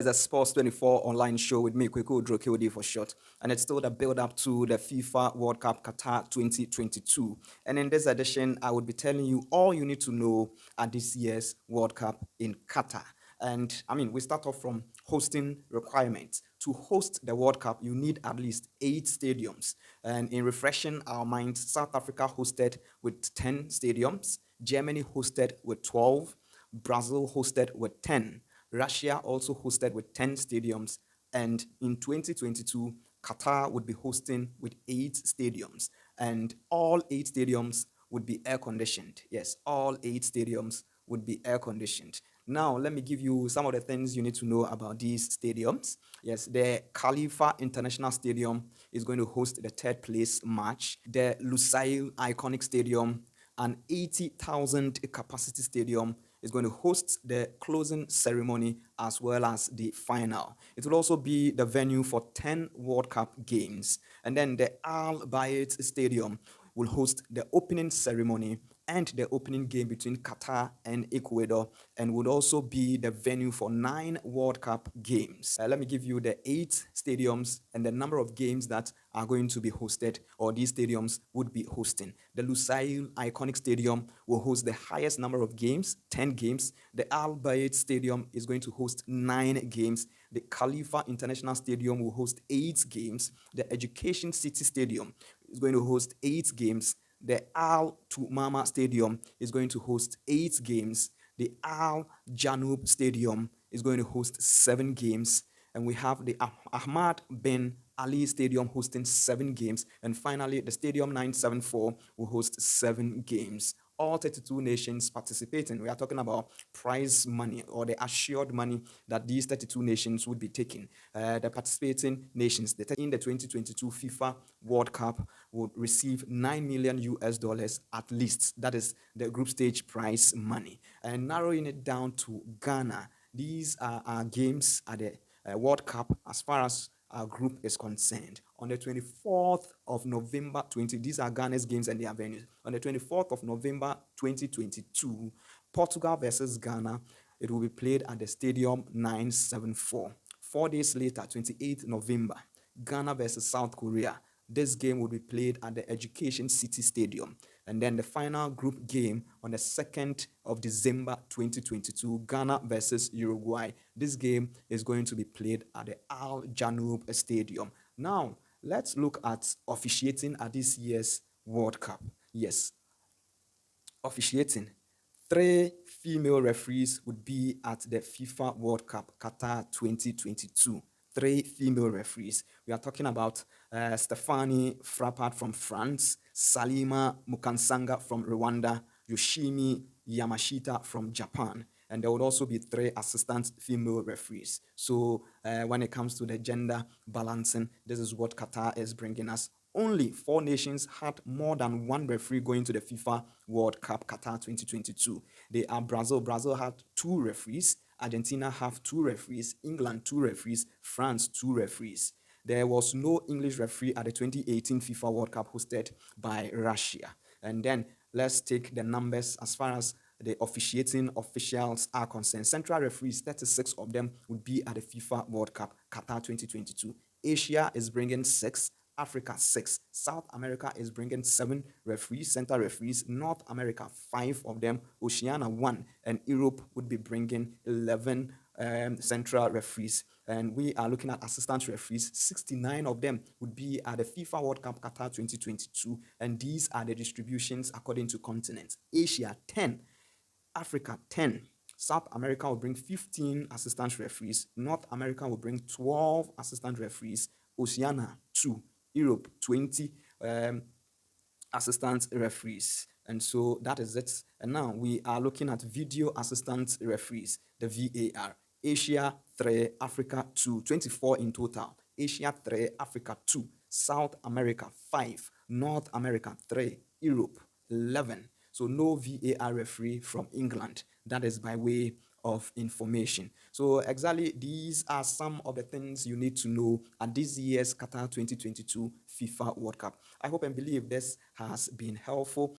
It's a Sports 24 online show with me, Kweku Odrokewodi for short, and it's still the build up to the FIFA World Cup Qatar 2022. And in this edition, I would be telling you all you need to know at this year's World Cup in Qatar. And I mean, we start off from hosting requirements. To host the World Cup, you need at least 8 stadiums. And in refreshing our minds, South Africa hosted with 10 stadiums, Germany hosted with 12, Brazil hosted with 10. Russia also hosted with 10 stadiums. And in 2022, Qatar would be hosting with 8 stadiums. And all 8 stadiums would be air conditioned. Yes, all 8 stadiums would be air conditioned. Now, let me give you some of the things you need to know about these stadiums. Yes, the Khalifa International Stadium is going to host the third place match. The Lusail Iconic Stadium, an 80,000 capacity stadium, is going to host the closing ceremony as well as the final. It will also be the venue for 10 World Cup games. And then the Al Bayt Stadium will host the opening ceremony and the opening game between Qatar and Ecuador, and would also be the venue for 9 World Cup games. Let me give you the 8 stadiums and the number of games that are going to be hosted, or these stadiums would be hosting. The Lusail Iconic Stadium will host the highest number of games, 10 games. The Al Bayt Stadium is going to host 9 games. The Khalifa International Stadium will host 8 games. The Education City Stadium is going to host 8 games. The Al Tumama Stadium is going to host 8 games. The Al Janub Stadium is going to host 7 games. And we have the Ahmad bin Ali Stadium hosting 7 games. And finally, the Stadium 974 will host 7 games. All 32 nations participating. We are talking about prize money, or the assured money that these 32 nations would be taking. The participating nations in the 2022 FIFA World Cup would receive 9 million US dollars at least. That is the group stage prize money. And narrowing it down to Ghana, these are our games at the World Cup as far as our group is concerned. On the 24th of November 20, these are Ghana's games and their venues. On the 24th of November 2022, Portugal versus Ghana, it will be played at the Stadium 974. 4 days later, 28th November, Ghana versus South Korea. This game will be played at the Education City Stadium. And then the final group game on the 2nd of December 2022, Ghana versus Uruguay. This game is going to be played at the Al Janoub Stadium. Now, let's look at officiating at this year's World Cup. Yes, officiating. 3 female referees would be at the FIFA World Cup Qatar 2022. 3 female referees. We are talking about Stephanie Frappart from France, Salima Mukansanga from Rwanda, Yoshimi Yamashita from Japan. And there would also be 3 assistant female referees. So when it comes to the gender balancing, this is what Qatar is bringing us. Only 4 nations had more than 1 referee going to the FIFA World Cup Qatar 2022. They are Brazil. Brazil had 2 referees. Argentina have 2 referees. England 2 referees. France 2 referees. There was no English referee at the 2018 FIFA World Cup hosted by Russia. And then let's take the numbers as far as the officiating officials are concerned. Central referees, 36 of them would be at the FIFA World Cup Qatar 2022. Asia is bringing 6. Africa 6. South America is bringing 7 referees, center referees. North America 5 of them. Oceania 1. And Europe would be bringing 11 central referees. And we are looking at assistant referees. 69 of them would be at the FIFA World Cup Qatar 2022. And these are the distributions according to continents. Asia 10. Africa 10. South America will bring 15 assistant referees. North America will bring 12 assistant referees. Oceania 2. Europe 20 assistant referees. And so that is it. And now we are looking at video assistant referees, the VAR. Asia 3, Africa 2, 24 in total. Asia 3, Africa 2, South America 5, North America 3, Europe 11. So no VAR referee from England. That is by way of information. So exactly these are some of the things you need to know at this year's Qatar 2022 FIFA World Cup. I hope and believe this has been helpful.